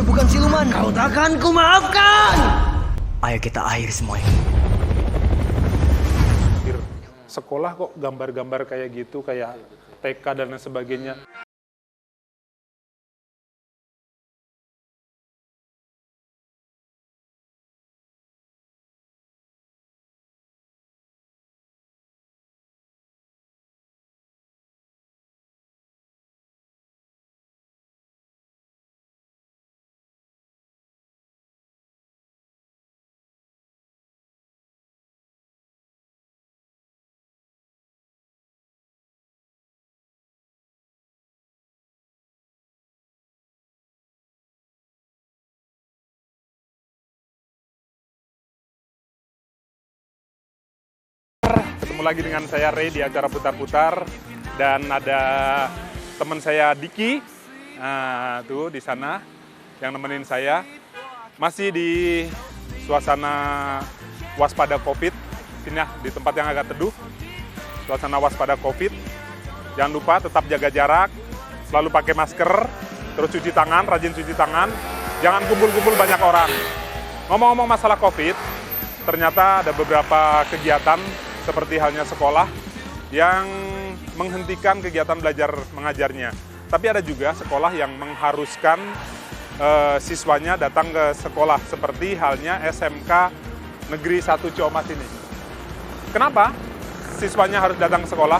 bukan siluman, kau takkan kumaafkan. Ayo kita akhiri semua ini. Sekolah kok gambar-gambar kayak gitu, kayak TK dan lain sebagainya. Ketemu lagi dengan saya Ray di acara Putar-Putar, dan ada teman saya Diki, tuh di sana yang nemenin saya. Masih di suasana waspada COVID, sini ya, di tempat yang agak teduh. Suasana waspada COVID. Jangan lupa tetap jaga jarak, selalu pakai masker, terus cuci tangan, rajin cuci tangan, jangan kumpul-kumpul banyak orang. Ngomong-ngomong masalah COVID, ternyata ada beberapa kegiatan seperti halnya sekolah yang menghentikan kegiatan belajar mengajarnya. Tapi ada juga sekolah yang mengharuskan siswanya datang ke sekolah, seperti halnya SMK Negeri 1 Ciamas ini. Kenapa siswanya harus datang ke sekolah?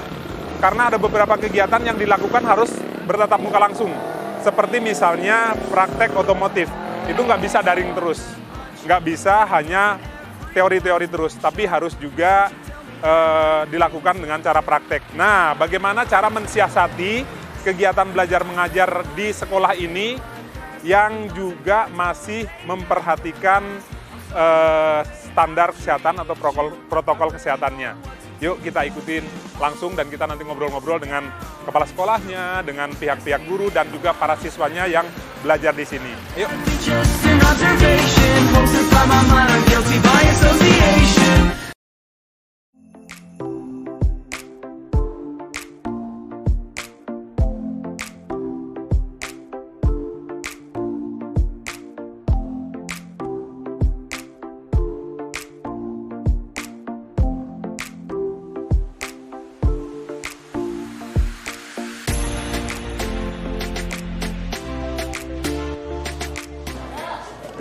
Karena ada beberapa kegiatan yang dilakukan harus bertatap muka langsung. Seperti misalnya praktek otomotif, itu nggak bisa daring terus. Nggak bisa hanya teori-teori terus, tapi harus juga dilakukan dengan cara praktek. Nah, bagaimana cara mensiasati kegiatan belajar mengajar di sekolah ini yang juga masih memperhatikan standar kesehatan atau protokol kesehatannya. Yuk kita ikutin langsung, dan kita nanti ngobrol-ngobrol dengan kepala sekolahnya, dengan pihak-pihak guru, dan juga para siswanya yang belajar di sini. Yuk.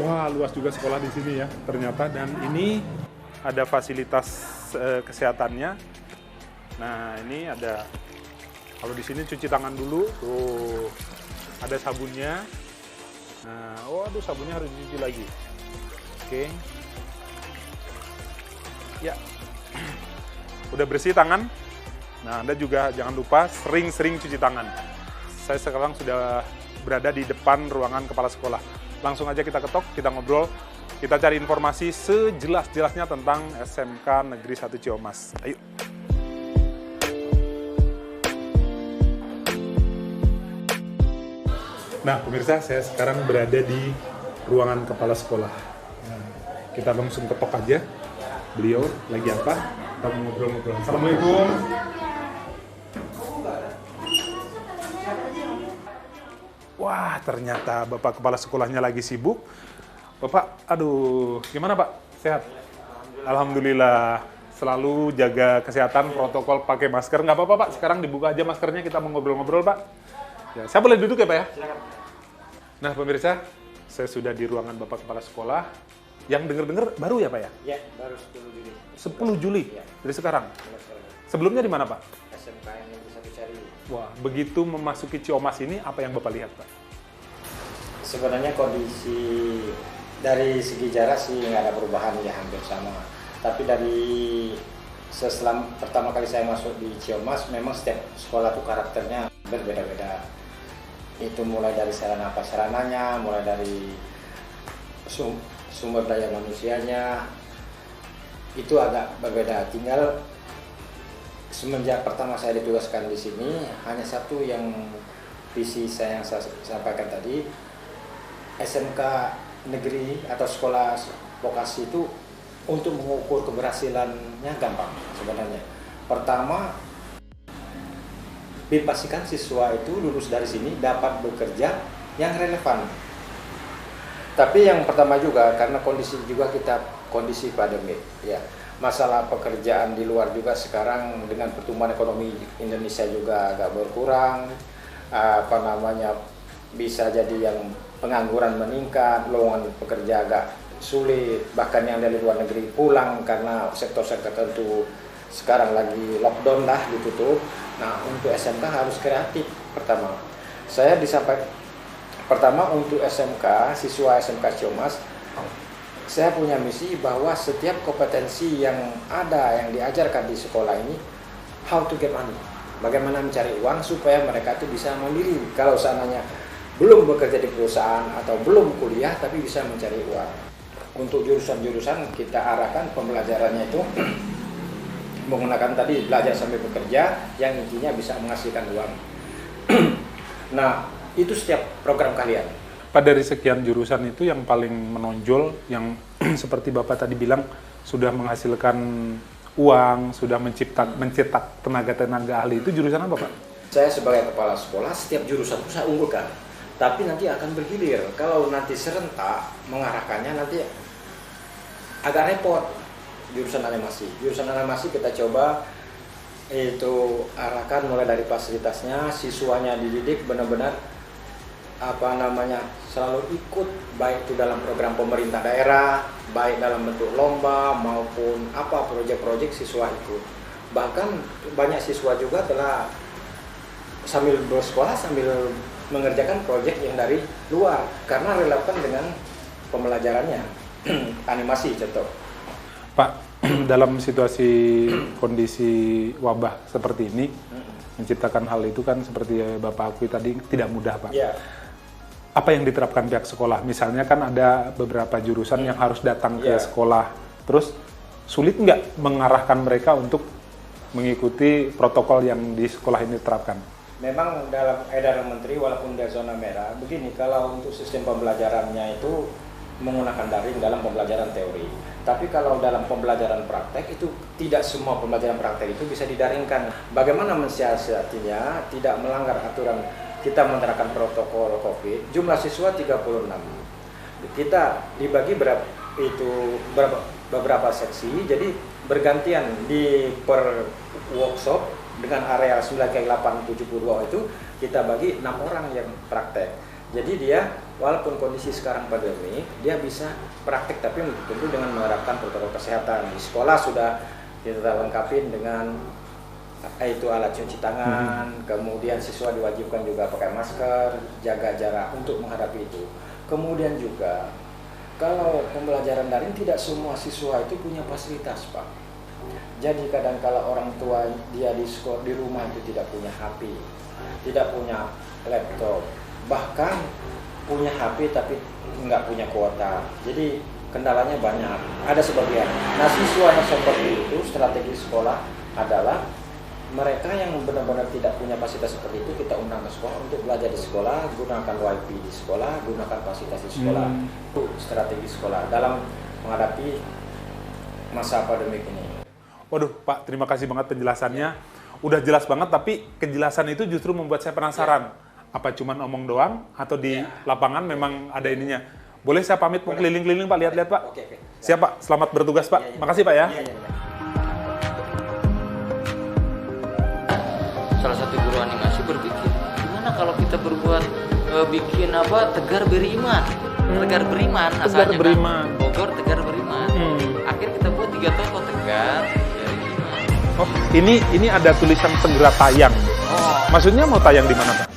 Wah, luas juga sekolah di sini ya ternyata, dan ini ada fasilitas kesehatannya. Nah, ini ada, kalau di sini cuci tangan dulu, tuh ada sabunnya. Nah, waduh, sabunnya harus dicuci lagi. Oke. Ya. Udah bersih tangan. Nah, Anda juga jangan lupa sering-sering cuci tangan. Saya sekarang sudah berada di depan ruangan kepala sekolah. Langsung aja kita ketok, kita ngobrol, kita cari informasi sejelas-jelasnya tentang SMK Negeri 1 Ciamas. Ayo. Nah, pemirsa, saya sekarang berada di ruangan kepala sekolah. Nah, kita langsung ketok aja. Beliau lagi apa? Kita mau ngobrol-ngobrol. Assalamualaikum. Wah, ternyata Bapak Kepala Sekolahnya lagi sibuk. Bapak, aduh, gimana Pak? Sehat? Alhamdulillah. Selalu jaga kesehatan, protokol, pakai masker. Nggak apa-apa Pak, sekarang dibuka aja maskernya, kita mau ngobrol-ngobrol Pak. Ya, saya boleh duduk ya Pak ya? Silakan. Nah pemirsa, saya sudah di ruangan Bapak Kepala Sekolah. Yang dengar-dengar baru ya Pak ya? Ya, baru 10 Juli. 10 Juli? Ya. Dari sekarang? Sebelumnya di mana Pak? SMK yang bisa dicari. Wah, begitu memasuki Ciamas ini, apa yang Bapak lihat Pak? Sebenarnya kondisi dari segi jarak sih nggak ada perubahan ya, hampir sama. Tapi dari setelah pertama kali saya masuk di Ciamas, memang setiap sekolah tuh karakternya berbeda-beda. Itu mulai dari sarana prasarananya, mulai dari sumber daya manusianya, itu agak berbeda. Tinggal semenjak pertama saya ditugaskan di sini, hanya satu yang visi saya yang saya sampaikan tadi, SMK negeri atau sekolah vokasi itu untuk mengukur keberhasilannya gampang sebenarnya. Pertama, pastikan siswa itu lulus dari sini dapat bekerja yang relevan. Tapi yang pertama juga karena kondisi juga kita kondisi pandemi ya. Masalah pekerjaan di luar juga sekarang dengan pertumbuhan ekonomi Indonesia juga agak berkurang, bisa jadi yang pengangguran meningkat, lowongan pekerja agak sulit, bahkan yang dari luar negeri pulang karena sektor-sektor tertentu sekarang lagi lockdown lah, ditutup. Nah, untuk SMK harus kreatif pertama. Saya disampaikan pertama untuk SMK, siswa SMK Ciamas, saya punya misi bahwa setiap kompetensi yang ada yang diajarkan di sekolah ini, how to get money, bagaimana mencari uang supaya mereka itu bisa mandiri. Kalau seandainya belum bekerja di perusahaan atau belum kuliah tapi bisa mencari uang. Untuk jurusan-jurusan kita arahkan pembelajarannya itu menggunakan tadi belajar sambil bekerja yang intinya bisa menghasilkan uang. Nah, itu setiap program kalian. Pak, dari sekian jurusan itu yang paling menonjol, yang seperti Bapak tadi bilang sudah menghasilkan uang, sudah mencetak tenaga-tenaga ahli, itu jurusan apa, Pak? Saya sebagai kepala sekolah, setiap jurusan itu saya unggulkan. Tapi nanti akan bergilir. Kalau nanti serentak mengarahkannya nanti agak repot. Jurusan animasi. Jurusan animasi kita coba itu arahkan mulai dari fasilitasnya, siswanya dididik benar-benar selalu ikut, baik itu dalam program pemerintah daerah, baik dalam bentuk lomba maupun proyek-proyek siswa ikut. Bahkan banyak siswa juga telah sambil bersekolah sambil mengerjakan proyek yang dari luar karena relevan dengan pembelajarannya. Animasi contoh. Pak, dalam situasi kondisi wabah seperti ini, menciptakan hal itu kan seperti Bapak akui tadi tidak mudah, Pak. Ya. Apa yang diterapkan pihak sekolah? Misalnya kan ada beberapa jurusan yang harus datang ke sekolah, terus sulit nggak mengarahkan mereka untuk mengikuti protokol yang di sekolah ini diterapkan? Memang dalam edaran Menteri walaupun dia zona merah, begini, kalau untuk sistem pembelajarannya itu menggunakan daring dalam pembelajaran teori. Tapi kalau dalam pembelajaran praktek itu tidak semua pembelajaran praktek itu bisa didaringkan. Bagaimana mensiasatinya tidak melanggar aturan? Kita menerapkan protokol COVID, jumlah siswa 36. Kita dibagi beberapa seksi, jadi bergantian di per workshop dengan area 9x872 itu kita bagi 6 orang yang praktek. Jadi dia walaupun kondisi sekarang pandemi, dia bisa praktek tapi tentu dengan menerapkan protokol kesehatan. Di sekolah sudah kita lengkapin dengan itu alat cuci tangan, kemudian siswa diwajibkan juga pakai masker, jaga jarak untuk menghadapi itu. Kemudian juga kalau pembelajaran daring tidak semua siswa itu punya fasilitas, Pak. Jadi kadang kala orang tua dia di sekolah di rumah itu tidak punya HP, tidak punya laptop, bahkan punya HP tapi nggak punya kuota. Jadi kendalanya banyak. Ada sebagian. Nah, siswa yang seperti itu strategi sekolah adalah mereka yang benar-benar tidak punya fasilitas seperti itu kita undang ke sekolah untuk belajar di sekolah, gunakan wifi di sekolah, gunakan fasilitas di sekolah. Itu strategi sekolah dalam menghadapi masa pandemi ini. Waduh, Pak, terima kasih banget penjelasannya. Udah jelas banget, tapi kejelasan itu justru membuat saya penasaran. Apa cuman omong doang atau di lapangan memang ada ininya? Boleh saya pamit mau keliling-keliling, Pak? Lihat-lihat, Pak. Oke. Siap, Pak. Selamat bertugas, Pak. Makasih, Pak ya. Salah satu guru animasi berpikir, gimana kalau kita berbuat bikin Tegar Beriman. Tegar Beriman Tegar asalnya Beriman. kan Bogor Tegar Beriman. Akhirnya kita buat 3 tokoh Tegar Beriman. Oh, ini ada tulisan segera tayang. Oh, Maksudnya mau tayang di mana, Pak?